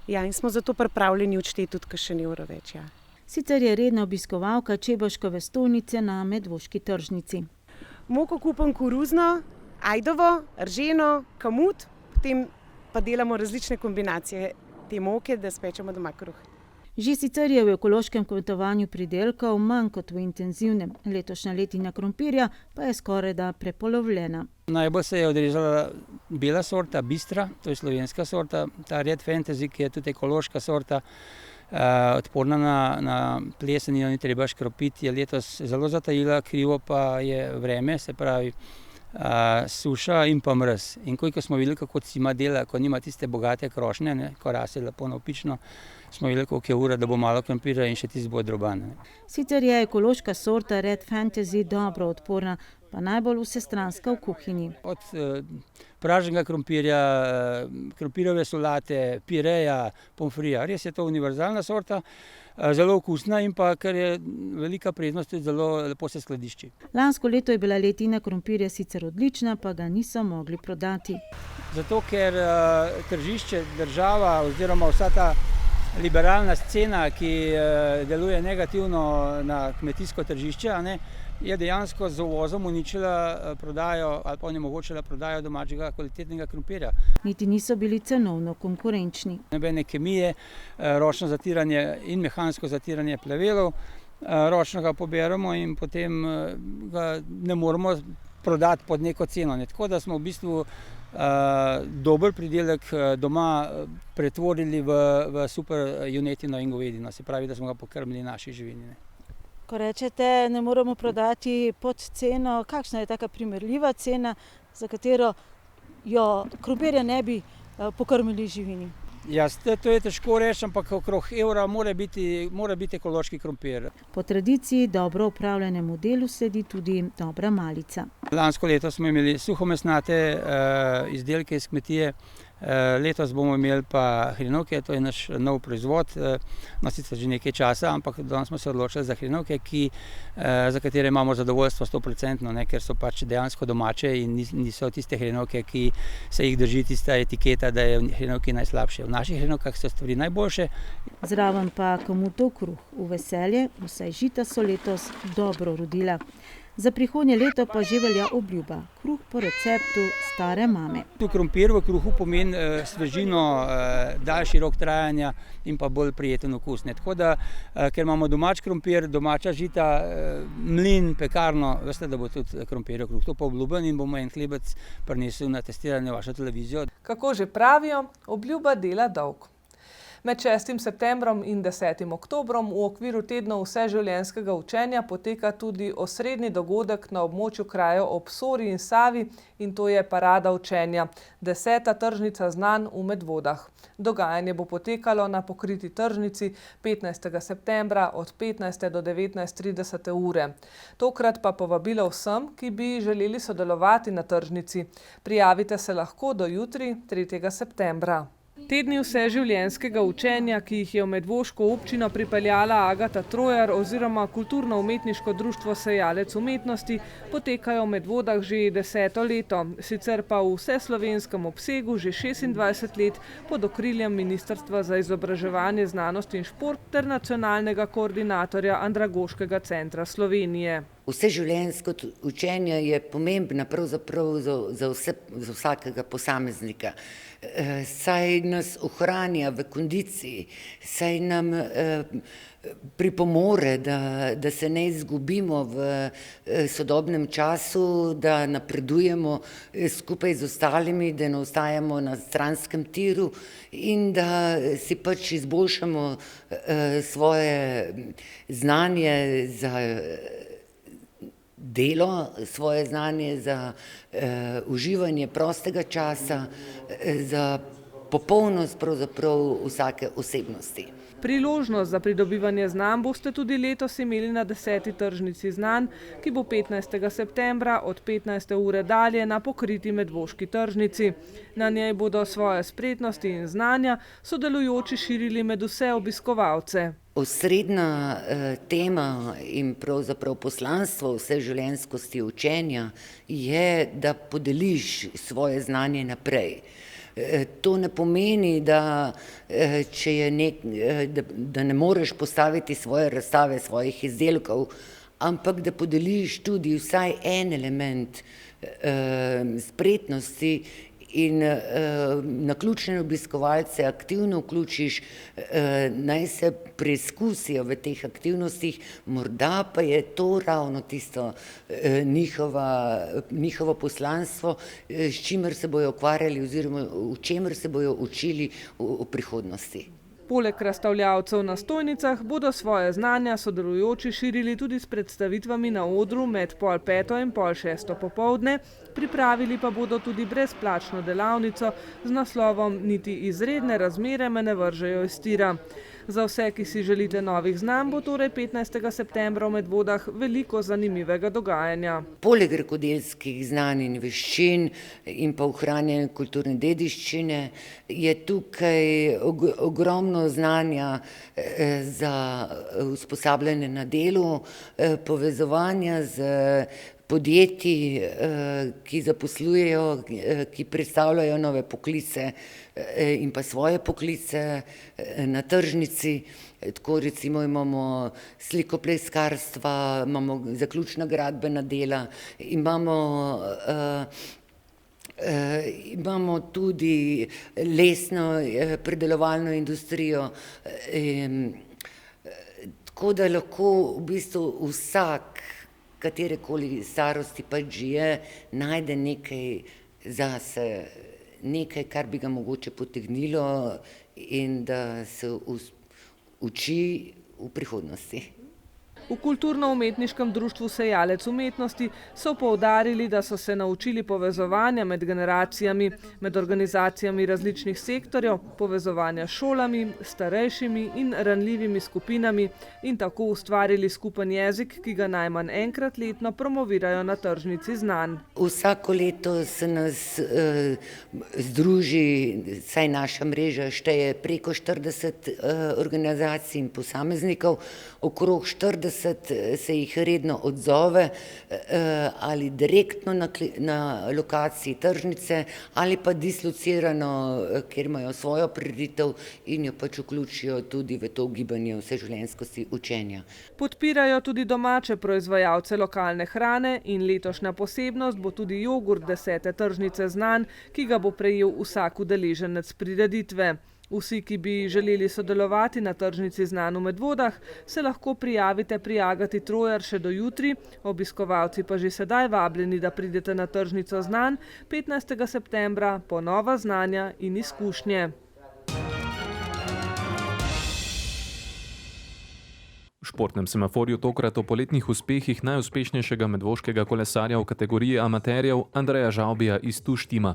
Ja, in smo zato pripravljeni odšteti tudi kakšen evro več, ja. Sicer je redna obiskovalka Čebaškove stojnice na Medvoški tržnici. Moko kupim koruzno, ajdovo, rženo, kamut, potem pa delamo različne kombinacije te moke, da spečemo doma kruh. Že sicer je v ekološkem kmetovanju pridelkov manj kot v intenzivnem. Letošnja letina krompirja pa je skorajda prepolovljena. Najbolj se je odrezala bela sorta, bistra, to je slovenska sorta, ta Red Fantasy, ki je tudi ekološka sorta, odporna na plesen in jo ni treba škropiti, je letos zelo zatajila, krivo pa je vreme, se pravi suša in pa mraz. In ko smo videli, kako cima dela, ko nima tiste bogate krošnje, ne, ko rase lepo navpično, smo videli, koliko je ura, da bo malo krompirja in še tisti bo droban. Sicer je ekološka sorta Red Fantasy dobro odporna, pa najbolj vsestranska v kuhinji. Od praženega krompirja, krompirjeve solate, pireja, pomfrija. Res je to univerzalna sorta, zelo okusna in pa, kar je velika prednost, tudi zelo lepo se skladišči. Lansko leto je bila letina krompirja sicer odlična, pa ga niso mogli prodati. Zato, ker tržišče, država oziroma vsa ta liberalna scena, ki deluje negativno na kmetijsko tržišče, je dejansko z uvozom uničila prodajo ali pa onemogočila prodajo domačega kvalitetnega krompirja. Niti niso bili cenovno konkurenčni. Nobene kemije, ročno zatiranje in mehansko zatiranje plevelov, ročno ga poberemo in potem ga ne moremo prodati pod neko ceno. Tako da smo v bistvu dober pridelek doma pretvorili v super junetino in govedino, se pravi, da smo ga pokrmili naši živini. Ko rečete, ne moremo prodati pod ceno, kakšna je taka primerljiva cena, za katero jo krompirja ne bi pokrmili živini? Ja, to je težko reči, ampak okrog evra mora biti ekološki krompir. Po tradiciji dobro upravljenemu delu sledi tudi dobra malica. Lansko leto smo imeli suhomesnate izdelke iz kmetije, letos bomo imeli pa hrenovke, to je naš nov proizvod, sicer že nekaj časa, ampak danes smo se odločili za hrenovke, za katere imamo zadovoljstvo 100%, ker so pač dejansko domače in niso tiste hrenovke, ki se jih drži tista etiketa, da je v hrenovki najslabše. V naših hrenovkah so stvari najboljše. Zraven pa kamutov kruh v veselje, vsaj žita so letos dobro rodila. Za prihodnje leto pa že velja obljuba, kruh po receptu stare mame. Krompir v kruhu pomeni svežino, daljši rok trajanja in pa bolj prijeten okus. Tako da, ker imamo domač krompir, domača žita, mlin, pekarno, veste, da bo tudi krompirjev kruh. To pa obljubim in bomo en hlebec prinesel na testiranje vašo televizijo. Kako že pravijo, obljuba dela dolg. Med 6. septembrom in 10. oktobrom v okviru tednov vseživljenjskega učenja poteka tudi osrednji dogodek na območju krajev ob Sori in Savi in to je parada učenja, 10. tržnica znanj v Medvodah. Dogajanje bo potekalo na pokriti tržnici 15. septembra od 15. do 19:30 ure. Tokrat pa povabilo vsem, ki bi želeli sodelovati na tržnici. Prijavite se lahko do jutri, 3. septembra. Tedni vseživljenjskega učenja, ki jih je v medvoško občino pripeljala Agata Trojar oziroma Kulturno-umetniško društvo Sejalec umetnosti, potekajo v Medvodah že 10. leto, sicer pa v vseslovenskem obsegu že 26 let pod okriljem Ministrstva za izobraževanje, znanost in šport ter nacionalnega koordinatorja Andragoškega centra Slovenije. Vseživljenjsko učenje je pomembno pravzaprav za vsakega posameznika. Saj nas ohranja v kondiciji, saj nam pripomore, da se ne izgubimo v sodobnem času, da napredujemo skupaj z ostalimi, da ne ostajamo na stranskem tiru in da si pač izboljšamo svoje znanje za delo, svoje znanje za uživanje prostega časa, za popolnost pravzaprav vsake osebnosti. Priložnost za pridobivanje znanj boste tudi letos imeli na 10. tržnici znanj, ki bo 15. septembra od 15. ure dalje na pokriti medvoški tržnici. Na njej bodo svoje spretnosti in znanja sodelujoči širili med vse obiskovalce. Osrednja tema in pravzaprav poslanstvo vseživljenjskosti učenja je, da podeliš svoje znanje naprej. To ne pomeni, da ne moreš postaviti svoje razstave svojih izdelkov, ampak da podeliš tudi vsaj en element spretnosti in naključne obiskovalce aktivno vključiš, naj se preizkusijo v teh aktivnostih, morda pa je to ravno tisto njihovo poslanstvo, s čimer se bojo ukvarjali oziroma v čemer se bojo učili v prihodnosti. Poleg razstavljavcev na stojnicah bodo svoje znanja sodelujoči širili tudi s predstavitvami na odru med 5:30 in 5:30 popoldne, pripravili pa bodo tudi brezplačno delavnico z naslovom Niti izredne razmere me ne vržejo iz tira. Za vse, ki si želite novih znanj, bo torej 15. septembra v Medvodah veliko zanimivega dogajanja. Poleg rokodelskih znanj in veščin in pa ohranjanja kulturne dediščine je tukaj ogromno znanja za usposabljanje na delu, povezovanja z podjetji, ki zaposlujejo, ki predstavljajo nove poklice in pa svoje poklice na tržnici. Tako recimo imamo slikopleskarstva, imamo zaključna gradbena dela, imamo tudi lesno predelovalno industrijo, tako da lahko v bistvu vsak, katerekoli starosti pač je, najde nekaj zase, nekaj, kar bi ga mogoče potegnilo in da se uči v prihodnosti. V Kulturno-umetniškem društvu Sejalec umetnosti so poudarili, da so se naučili povezovanja med generacijami, med organizacijami različnih sektorjev, povezovanja s šolami, starejšimi in ranljivimi skupinami in tako ustvarili skupen jezik, ki ga najmanj enkrat letno promovirajo na tržnici znanj. Vsako leto se nas združi, saj naša mreža šteje preko 40 organizacij in posameznikov, okrog 40 se jih redno odzove ali direktno na lokaciji tržnice ali pa dislocirano, kjer imajo svojo prireditev in jo pač vključijo tudi v to gibanje vseživljenjskosti učenja. Podpirajo tudi domače proizvajalce lokalne hrane in letošnja posebnost bo tudi jogurt 10. tržnice znanj, ki ga bo prejel vsak udeleženec prireditve. Vsi, ki bi želeli sodelovati na tržnici znanj v Medvodah, se lahko prijavite pri Agati Trojar še do jutri, obiskovalci pa že sedaj vabljeni, da pridete na tržnico znanj 15. septembra po nova znanja in izkušnje. V športnem semaforju tokrat o poletnih uspehih najuspešnejšega medvoškega kolesarja v kategoriji amaterjev Andreja Žavbija iz Tuštima.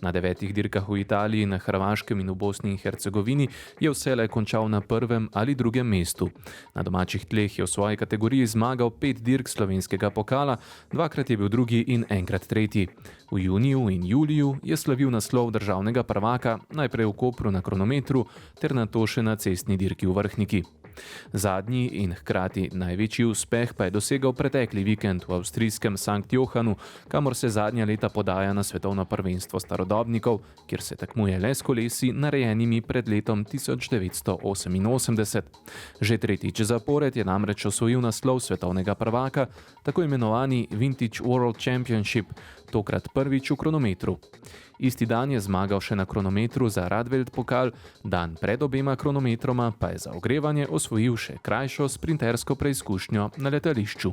Na 9 dirkah v Italiji, na Hrvaškem in v Bosni in Hercegovini je vselej končal na 1. ali 2. mestu. Na domačih tleh je v svoji kategoriji zmagal 5 dirk slovenskega pokala, 2-krat je bil 2. in 1-krat 3. V juniju in juliju je slavil naslov državnega prvaka, najprej v Kopru na kronometru ter nato še na cestni dirki v Vrhniki. Zadnji in hkrati največji uspeh pa je dosegal pretekli vikend v avstrijskem Sankt Johanu, kamor se zadnja leta podaja na svetovno prvenstvo starodobnikov, kjer se tekmuje le s kolesi narejenimi pred letom 1988. Že tretjič zapored je namreč osvojil naslov svetovnega prvaka, tako imenovani Vintage World Championship, tokrat prvič v kronometru. Isti dan je zmagal še na kronometru za Radveld pokal, dan pred obema kronometroma pa je za ogrevanje osvojil še krajšo sprintersko preizkušnjo na letališču.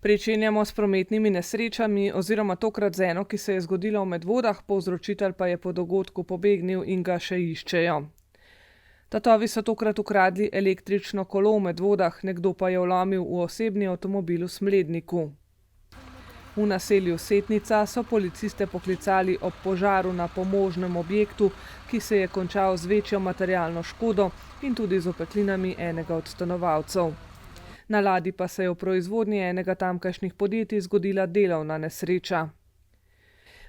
Pričenjamo s prometnimi nesrečami oziroma tokrat z eno, ki se je zgodila v Medvodah, povzročitelj pa je po dogodku pobegnil in ga še iščejo. Tatovi so tokrat ukradli električno kolo v Medvodah, nekdo pa je vlomil v osebni avtomobil v Smledniku. V naselju Setnica so policiste poklicali ob požaru na pomožnem objektu, ki se je končal z večjo materialno škodo in tudi z opeklinami enega od stanovalcev. Na ladji pa se je v proizvodnji enega tamkajšnjih podjetij zgodila delovna nesreča.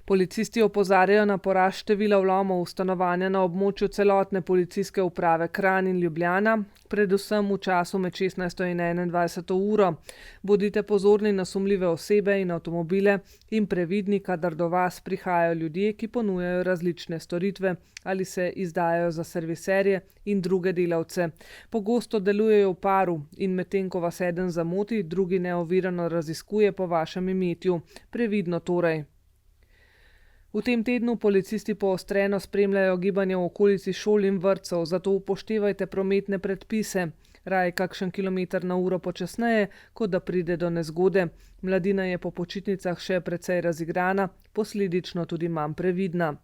Policisti opozarjajo na porast števila vlomov v stanovanja na območju celotne policijske uprave Kranj in Ljubljana, predvsem v času med 16. in 21. uro. Bodite pozorni na sumljive osebe in avtomobile in previdni, kadar do vas prihajajo ljudje, ki ponujajo različne storitve ali se izdajajo za serviserje in druge delavce. Pogosto delujejo v paru in medtem ko vas eden zamoti, drugi neovirano raziskuje po vašem imetju. Previdno torej. V tem tednu policisti poostreno spremljajo gibanje v okolici šol in vrtcev, zato upoštevajte prometne predpise. Raje kakšen kilometer na uro počasneje, kot da pride do nezgode. Mladina je po počitnicah še precej razigrana, posledično tudi manj previdna.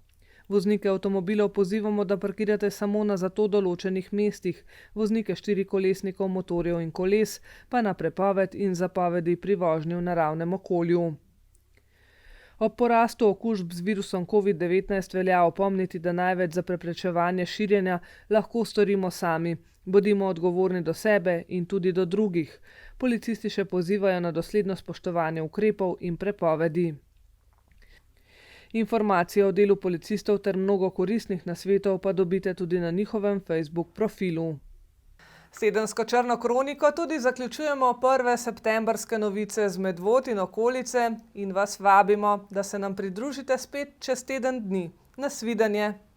Voznike avtomobilov pozivamo, da parkirate samo na za to določenih mestih, voznike štirikolesnikov, motorjev in koles pa na prepoved in zapovedi pri vožnji v naravnem okolju. Ob porastu okužb z virusom COVID-19 velja opomniti, da največ za preprečevanje širjenja lahko storimo sami. Bodimo odgovorni do sebe in tudi do drugih. Policisti še pozivajo na dosledno spoštovanje ukrepov in prepovedi. Informacije o delu policistov ter mnogo koristnih nasvetov pa dobite tudi na njihovem Facebook profilu. S tedensko črno kroniko tudi zaključujemo prve septembrske novice z Medvod in okolice in vas vabimo, da se nam pridružite spet čez teden dni. Nasvidenje!